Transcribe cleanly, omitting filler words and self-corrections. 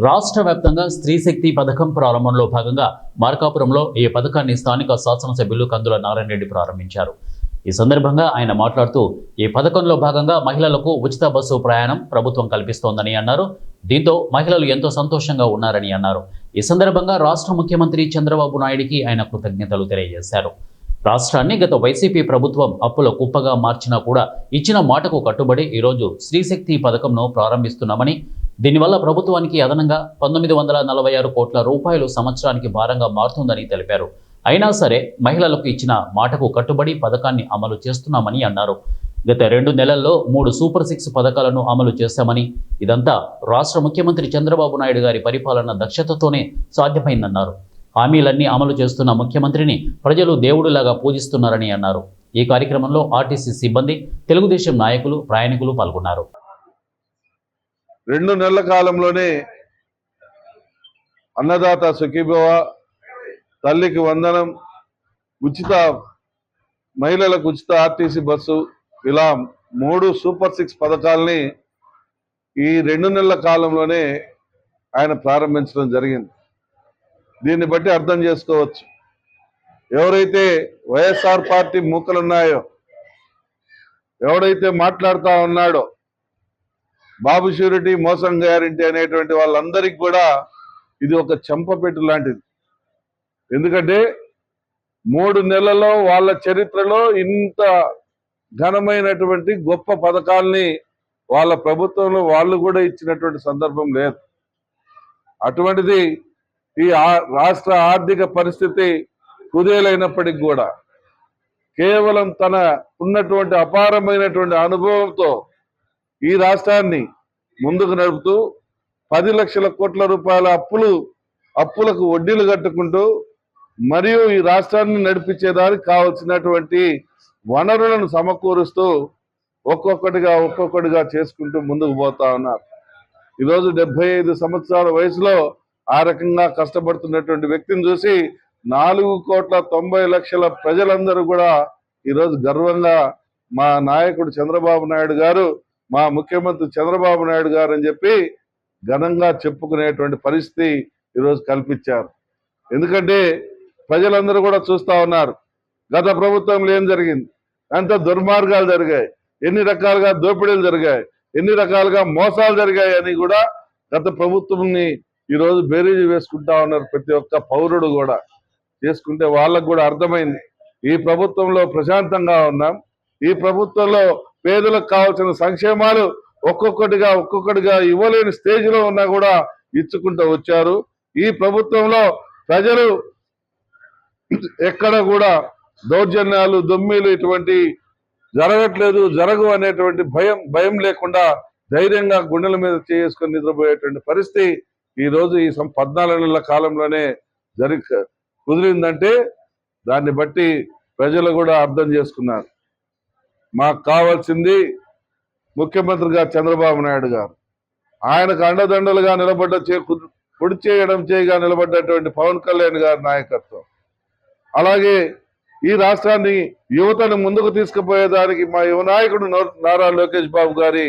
రాష్ట్ర వ్యాప్తంగా స్త్రీ శక్తి పథకం ప్రారంభంలో భాగంగా మార్కాపురంలో ఈ పథకాన్ని స్థానిక శాసనసభ్యులు కందుల నారాయణ రెడ్డి ప్రారంభించారు. ఈ సందర్భంగా ఆయన మాట్లాడుతూ ఈ పథకంలో భాగంగా మహిళలకు ఉచిత బస్సు ప్రయాణం ప్రభుత్వం కల్పిస్తోందని అన్నారు. దీంతో మహిళలు ఎంతో సంతోషంగా ఉన్నారని అన్నారు. ఈ సందర్భంగా రాష్ట్ర ముఖ్యమంత్రి చంద్రబాబు నాయుడికి ఆయన కృతజ్ఞతలు తెలియజేశారు. రాష్ట్రాన్ని గత వైసీపీ ప్రభుత్వం అప్పుల కుప్పగా మార్చినా కూడా ఇచ్చిన మాటకు కట్టుబడి ఈరోజు స్త్రీశక్తి పథకంను ప్రారంభిస్తున్నామని, దీనివల్ల ప్రభుత్వానికి అదనంగా 1946 కోట్ల రూపాయలు సంవత్సరానికి భారంగా మారుతుందని తెలిపారు. అయినా సరే మహిళలకు ఇచ్చిన మాటకు కట్టుబడి పథకాన్ని అమలు చేస్తున్నామని అన్నారు. గత 2 నెలల్లో 3 సూపర్ 6 పథకాలను అమలు చేశామని, ఇదంతా రాష్ట్ర ముఖ్యమంత్రి చంద్రబాబు నాయుడు గారి పరిపాలన దక్షతతోనే సాధ్యమైందన్నారు. హామీలన్నీ అమలు చేస్తున్న ముఖ్యమంత్రిని ప్రజలు దేవుడిలాగా పూజిస్తున్నారని అన్నారు. ఈ కార్యక్రమంలో ఆర్టీసీ సిబ్బంది, తెలుగుదేశం నాయకులు, ప్రయాణికులు పాల్గొన్నారు. 2 నెలల కాలంలోనే అన్నదాత సుఖీభవ, తల్లికి వందనం, ఉచిత మహిళలకు ఉచిత ఆర్టీసీ బస్సు, ఇలా 3 సూపర్ 6 పథకాలని ఈ 2 నెలల కాలంలోనే ఆయన ప్రారంభించడం జరిగింది. దీన్ని బట్టి అర్థం చేసుకోవచ్చు, ఎవరైతే వైఎస్ఆర్ పార్టీ మూకలున్నాయో, ఎవడైతే మాట్లాడుతూ ఉన్నాడో బాబు షూరిటీ మోసం గ్యారంటీ అనేటువంటి వాళ్ళందరికీ కూడా ఇది ఒక చెంపపెట్టు లాంటిది. ఎందుకంటే 3 నెలల్లో వాళ్ళ చరిత్రలో ఇంత ఘనమైనటువంటి గొప్ప పథకాల్ని వాళ్ళ ప్రభుత్వంలో వాళ్ళు కూడా ఇచ్చినటువంటి సందర్భం లేదు. అటువంటిది ఈ రాష్ట్ర ఆర్థిక పరిస్థితి కుదేలైనప్పటికీ కూడా కేవలం తన ఉన్నటువంటి అపారమైనటువంటి అనుభవంతో ఈ రాష్ట్రాన్ని ముందుకు నడుపుతూ 10 లక్షల కోట్ల రూపాయల అప్పులకు వడ్డీలు కట్టుకుంటూ మరియు ఈ రాష్ట్రాన్ని నడిపించేదానికి కావలసినటువంటి వనరులను సమకూరుస్తూ ఒక్కొక్కటిగా చేసుకుంటూ ముందుకు పోతా ఉన్నారు. ఈరోజు 75 సంవత్సరాల వయసులో ఆ రకంగా కష్టపడుతున్నటువంటి వ్యక్తిని చూసి 4,90,00,000 ప్రజలందరూ కూడా ఈరోజు గర్వంగా మా నాయకుడు చంద్రబాబు నాయుడు గారు, మా ముఖ్యమంత్రి చంద్రబాబు నాయుడు గారు అని చెప్పి ఘనంగా చెప్పుకునేటువంటి పరిస్థితి ఈరోజు కల్పించారు. ఎందుకంటే ప్రజలందరూ కూడా చూస్తా ఉన్నారు, గత ప్రభుత్వంలో ఏం జరిగింది, ఎంత దుర్మార్గాలు జరిగాయి, ఎన్ని రకాలుగా దోపిడీలు జరిగాయి, ఎన్ని రకాలుగా మోసాలు జరిగాయి అని కూడా గత ప్రభుత్వంని ఈరోజు బేరీజు వేసుకుంటా ఉన్నారు. ప్రతి ఒక్క పౌరుడు కూడా చేసుకుంటే వాళ్ళకు కూడా అర్థమైంది, ఈ ప్రభుత్వంలో ప్రశాంతంగా ఉన్నాం, ఈ ప్రభుత్వంలో పేదలకు కావాల్సిన సంక్షేమాలు ఒక్కొక్కటిగా ఇవ్వలేని స్టేజ్లో ఉన్నా కూడా ఇచ్చుకుంటూ వచ్చారు. ఈ ప్రభుత్వంలో ప్రజలు ఎక్కడ కూడా దౌర్జన్యాలు, దొమ్మిలు ఇటువంటి జరగట్లేదు, జరగు అనేటువంటి భయం లేకుండా ధైర్యంగా గుండెల మీద చేసుకొని నిద్రపోయేటువంటి పరిస్థితి ఈరోజు ఈ 14 నెలల కాలంలోనే కుదిరిందంటే దాన్ని బట్టి ప్రజలు కూడా అర్థం చేసుకున్నారు. మాకు కావాల్సింది ముఖ్యమంత్రిగా చంద్రబాబు నాయుడు గారు, ఆయనకు అండదండలుగా పొడి చేయగా నిలబడ్డటువంటి పవన్ కళ్యాణ్ గారి నాయకత్వం, అలాగే ఈ రాష్ట్రాన్ని యువతను ముందుకు తీసుకుపోయేదానికి మా యువ నాయకుడు నారా లోకేష్ బాబు గారి